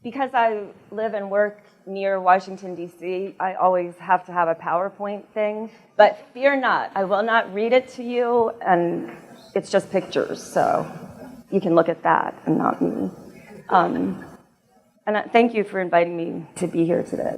Because I live and work near Washington, D.C., I always have to have a PowerPoint thing. But fear not, I will not read it to you, and it's just pictures, so you can look at that and not me. Thank you for inviting me to be here today.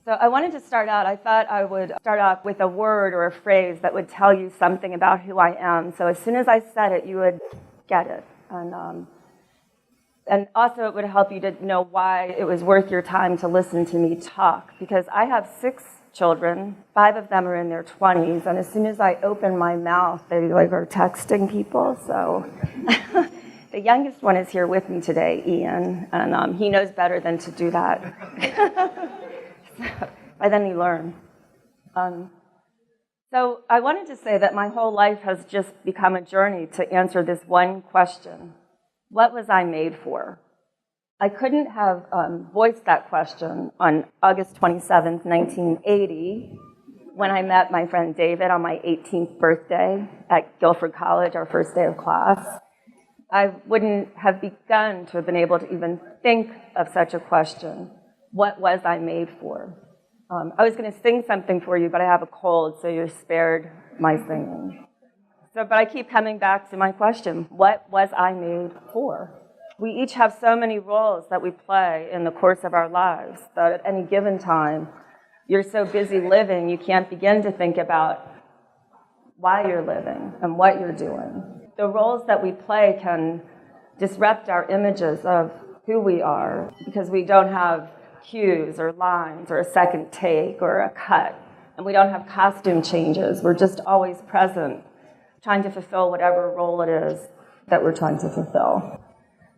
So I wanted to start out, I thought I would start off with a word or a phrase that would tell you something about who I am. So as soon as I said it, you would get it. And also it would help you to know why it was worth your time to listen to me talk. Because I have 6 children, 5 of them are in their 20s, and as soon as I open my mouth, they are texting people, so. The youngest one is here with me today, Ian, and he knows better than to do that. So, by then you learn. So I wanted to say that my whole life has just become a journey to answer this one question. What was I made for? I couldn't have voiced that question on August 27th, 1980, when I met my friend David on my 18th birthday at Guilford College, our first day of class. I wouldn't have begun to have been able to even think of such a question. What was I made for? I was going to sing something for you, but I have a cold, so you're spared my singing. But I keep coming back to my question, what was I made for? We each have so many roles that we play in the course of our lives that at any given time, you're so busy living, you can't begin to think about why you're living and what you're doing. The roles that we play can disrupt our images of who we are because we don't have cues or lines or a second take or a cut, and we don't have costume changes. We're just always present, trying to fulfill whatever role it is that we're trying to fulfill.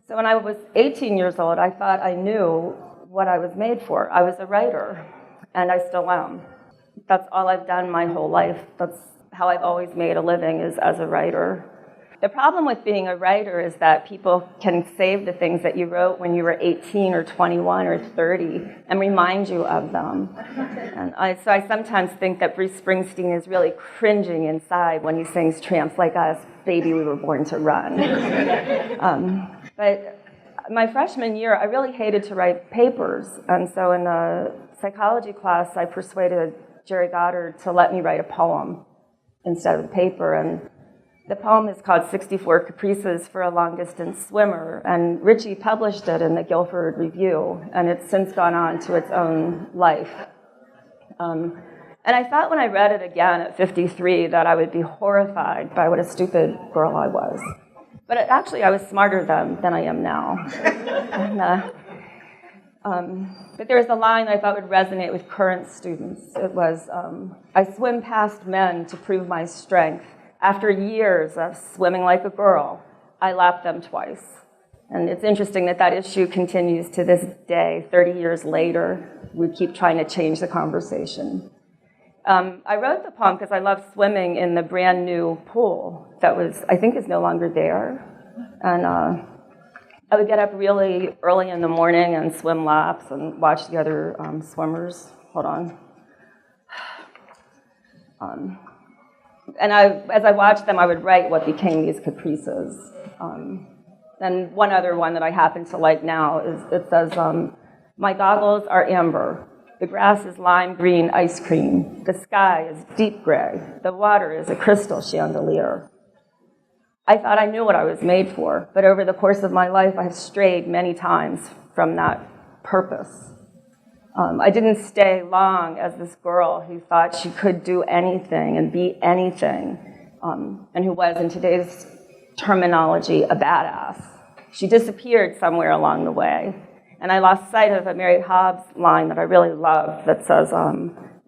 So when I was 18 years old, I thought I knew what I was made for. I was a writer, and I still am. That's all I've done my whole life. That's how I've always made a living, is as a writer. The problem with being a writer is that people can save the things that you wrote when you were 18 or 21 or 30 and remind you of them. And so I sometimes think that Bruce Springsteen is really cringing inside when he sings Tramps Like Us, Baby We Were Born to Run. But my freshman year, I really hated to write papers. And so in a psychology class, I persuaded Jerry Goddard to let me write a poem instead of a paper. And the poem is called 64 Caprices for a Long-Distance Swimmer, and Richie published it in the Guilford Review, and it's since gone on to its own life. And I thought when I read it again at 53 that I would be horrified by what a stupid girl I was. But actually, I was smarter than I am now. But there was a line I thought would resonate with current students. It was, I swim past men to prove my strength. After years of swimming like a girl, I lapped them twice. And it's interesting that that issue continues to this day, 30 years later. We keep trying to change the conversation. I wrote the poem because I love swimming in the brand new pool that I think is no longer there. And I would get up really early in the morning and swim laps and watch the other swimmers. Hold on. And as I watched them, I would write what became these caprices. And one other one that I happen to like now is, it says, my goggles are amber. The grass is lime green ice cream. The sky is deep gray. The water is a crystal chandelier. I thought I knew what I was made for, but over the course of my life, I've strayed many times from that purpose. I didn't stay long as this girl who thought she could do anything and be anything, and who was, in today's terminology, a badass. She disappeared somewhere along the way, and I lost sight of a Mary Hobbs line that I really loved that says,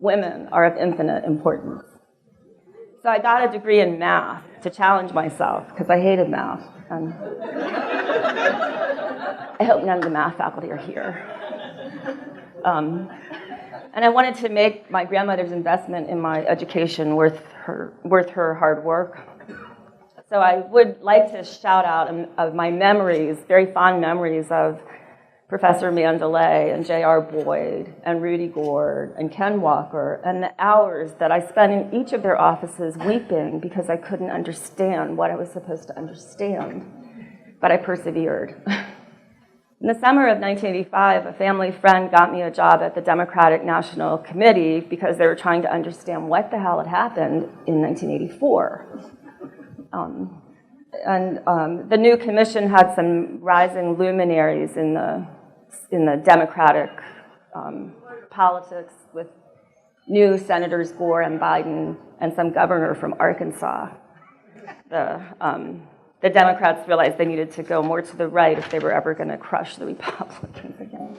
women are of infinite importance. So I got a degree in math to challenge myself, because I hated math. And I hope none of the math faculty are here. And I wanted to make my grandmother's investment in my education worth her hard work. So I would like to shout out of my memories, very fond memories of Professor Mandalay and J.R. Boyd and Rudy Gord and Ken Walker, and the hours that I spent in each of their offices weeping because I couldn't understand what I was supposed to understand. But I persevered. In the summer of 1985, a family friend got me a job at the Democratic National Committee because they were trying to understand what the hell had happened in 1984. The new commission had some rising luminaries in the Democratic politics, with new Senators Gore and Biden and some governor from Arkansas. The Democrats realized they needed to go more to the right if they were ever going to crush the Republicans again.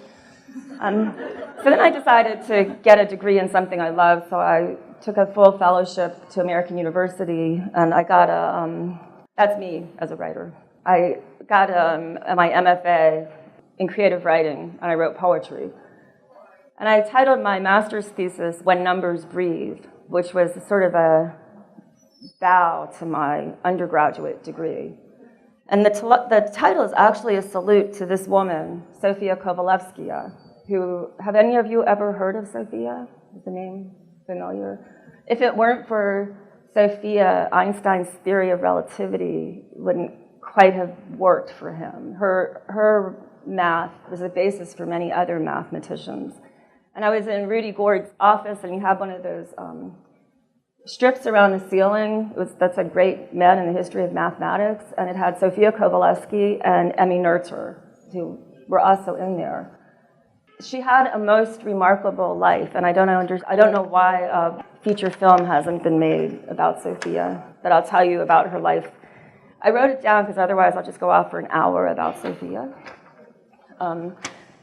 So then I decided to get a degree in something I love, so I took a full fellowship to American University, and I got that's me as a writer. I got my MFA in creative writing, and I wrote poetry. And I titled my master's thesis, When Numbers Breathe, which was sort of a bow to my undergraduate degree. And the title is actually a salute to this woman, Sofia Kowalewski, who, have any of you ever heard of Sofia? Is the name familiar? If it weren't for Sofia, Einstein's theory of relativity wouldn't quite have worked for him. Her math was the basis for many other mathematicians. And I was in Rudy Gord's office, and he had one of those strips around the ceiling. That's a great men in the history of mathematics, and it had Sofia Kowalewski and Emmy Noether, who were also in there. She had a most remarkable life, and I don't know why a feature film hasn't been made about Sofia, but I'll tell you about her life. I wrote it down because otherwise I'll just go off for an hour about Sofia.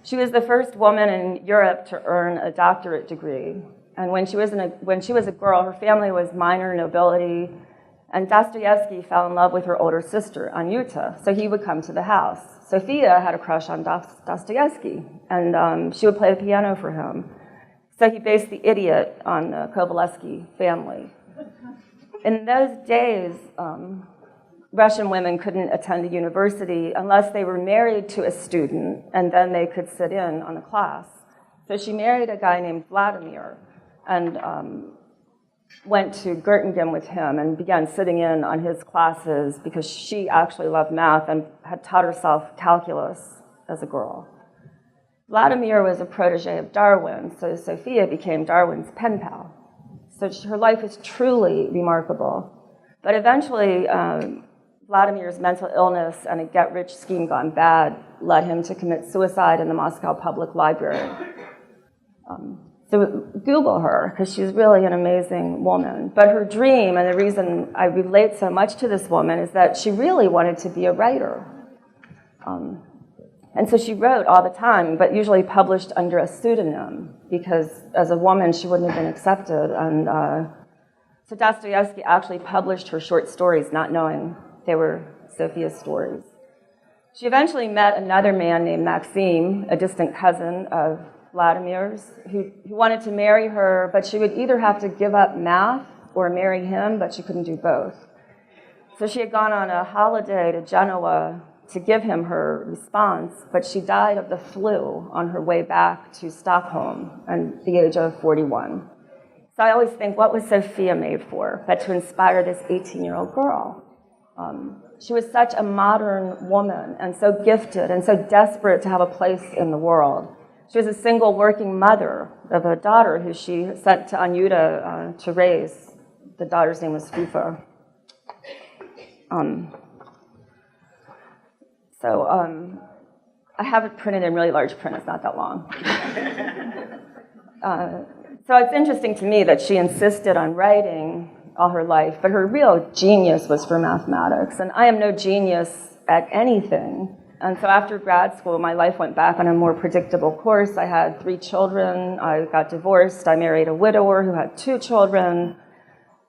She was the first woman in Europe to earn a doctorate degree. And when she was a girl, her family was minor nobility, and Dostoevsky fell in love with her older sister, Anyuta, so he would come to the house. Sofia had a crush on Dostoevsky, and she would play the piano for him. So he based The Idiot on the Kowalewski family. In those days, Russian women couldn't attend a university unless they were married to a student, and then they could sit in on the class. So she married a guy named Vladimir, and went to Göttingen with him and began sitting in on his classes because she actually loved math and had taught herself calculus as a girl. Vladimir was a protege of Darwin, so Sofia became Darwin's pen pal. So her life is truly remarkable. But eventually, Vladimir's mental illness and a get-rich scheme gone bad led him to commit suicide in the Moscow Public Library. So Google her, because she's really an amazing woman. But her dream, and the reason I relate so much to this woman, is that she really wanted to be a writer. And so she wrote all the time, but usually published under a pseudonym, because as a woman, she wouldn't have been accepted. And so Dostoevsky actually published her short stories, not knowing they were Sofia's stories. She eventually met another man named Maxim, a distant cousin of Vladimir's, who wanted to marry her, but she would either have to give up math or marry him, but she couldn't do both. So she had gone on a holiday to Genoa to give him her response, but she died of the flu on her way back to Stockholm at the age of 41. So I always think, what was Sofia made for but to inspire this 18-year-old girl? She was such a modern woman and so gifted and so desperate to have a place in the world. She was a single working mother of a daughter who she sent to Anyuta to raise. The daughter's name was Fufa. I have it printed in really large print. It's not that long. So it's interesting to me that she insisted on writing all her life, but her real genius was for mathematics. And I am no genius at anything. And so after grad school, my life went back on a more predictable course. I had 3 children. I got divorced. I married a widower who had 2 children.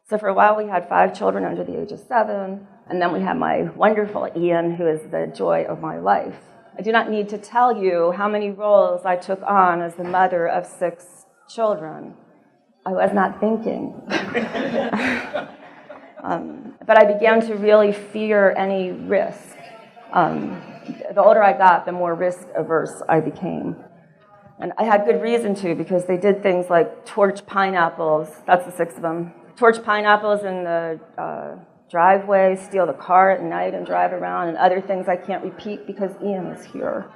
So for a while, we had 5 children under the age of 7. And then we had my wonderful Ian, who is the joy of my life. I do not need to tell you how many roles I took on as the mother of 6 children. I was not thinking. But I began to really fear any risk. The older I got, the more risk-averse I became. And I had good reason to, because they did things like torch pineapples, that's the 6 of them, torch pineapples in the driveway, steal the car at night and drive around, and other things I can't repeat because Ian is here.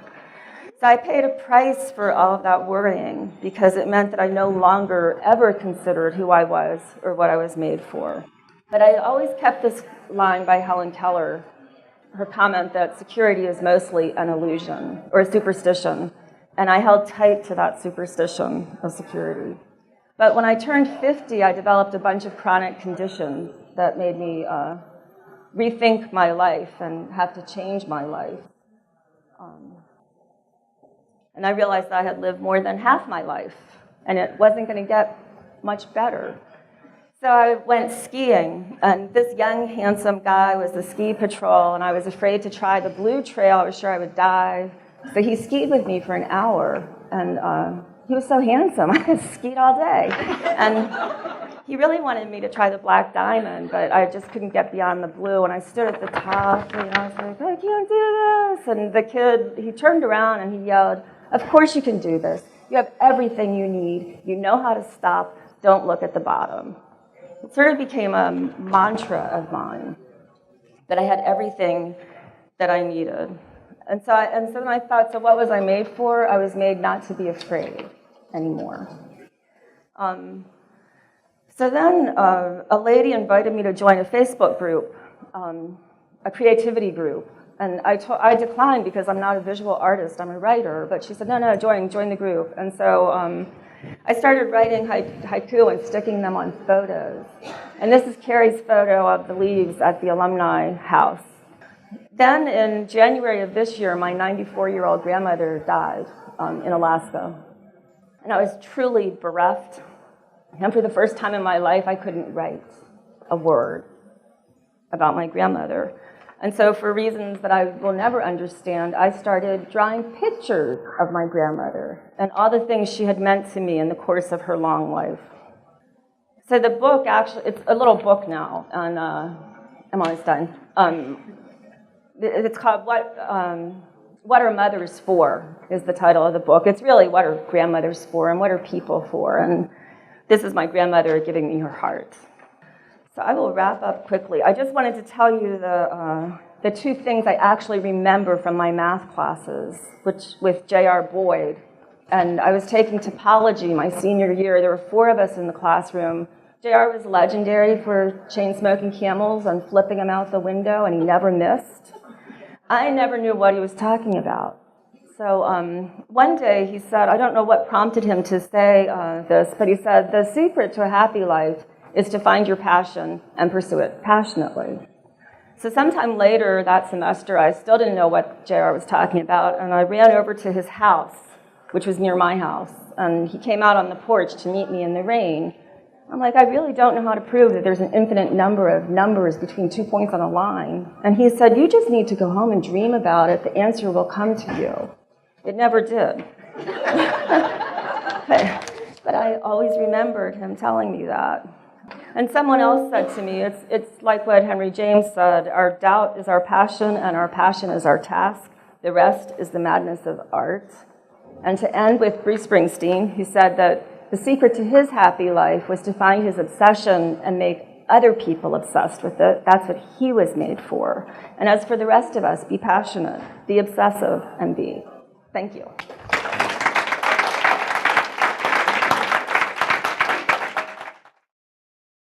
So I paid a price for all of that worrying because it meant that I no longer ever considered who I was or what I was made for. But I always kept this line by Helen Keller, her comment that security is mostly an illusion or a superstition, and I held tight to that superstition of security. But when I turned 50, I developed a bunch of chronic conditions that made me rethink my life and have to change my life. And I realized I had lived more than half my life, and it wasn't going to get much better. So I went skiing, and this young, handsome guy was the ski patrol, and I was afraid to try the blue trail. I was sure I would die. So he skied with me for an hour, and he was so handsome. I skied all day. And he really wanted me to try the black diamond, but I just couldn't get beyond the blue. And I stood at the top, and I was like, I can't do this. And the kid, he turned around and he yelled, of course you can do this. You have everything you need. You know how to stop. Don't look at the bottom. It sort of became a mantra of mine that I had everything that I needed. And so then I thought, so what was I made for? I was made not to be afraid anymore. So then a lady invited me to join a Facebook group, a creativity group. And I declined because I'm not a visual artist, I'm a writer. But she said, no, join the group. And so I started writing haiku and sticking them on photos. And this is Carrie's photo of the leaves at the alumni house. Then in January of this year, my 94-year-old grandmother died in Alaska. And I was truly bereft. And for the first time in my life, I couldn't write a word about my grandmother. And so for reasons that I will never understand, I started drawing pictures of my grandmother and all the things she had meant to me in the course of her long life. So the book, actually, it's a little book now, and I'm almost done. It's called What Are Mothers For, is the title of the book. It's really what are grandmothers for and what are people for. And this is my grandmother giving me her heart. So I will wrap up quickly. I just wanted to tell you the two things I actually remember from my math classes, which with J.R. Boyd. And I was taking topology my senior year. There were 4 of us in the classroom. J.R. was legendary for chain-smoking camels and flipping them out the window, and he never missed. I never knew what he was talking about. So one day he said, I don't know what prompted him to say this, but he said, the secret to a happy life is to find your passion and pursue it passionately. So sometime later that semester, I still didn't know what J.R. was talking about, and I ran over to his house, which was near my house, and he came out on the porch to meet me in the rain. I'm like, I really don't know how to prove that there's an infinite number of numbers between 2 points on a line. And he said, you just need to go home and dream about it. The answer will come to you. It never did. But I always remembered him telling me that. And someone else said to me, it's like what Henry James said, our doubt is our passion and our passion is our task. The rest is the madness of art. And to end with Bruce Springsteen, he said that the secret to his happy life was to find his obsession and make other people obsessed with it. That's what he was made for. And as for the rest of us, be passionate, be obsessive, and be. Thank you.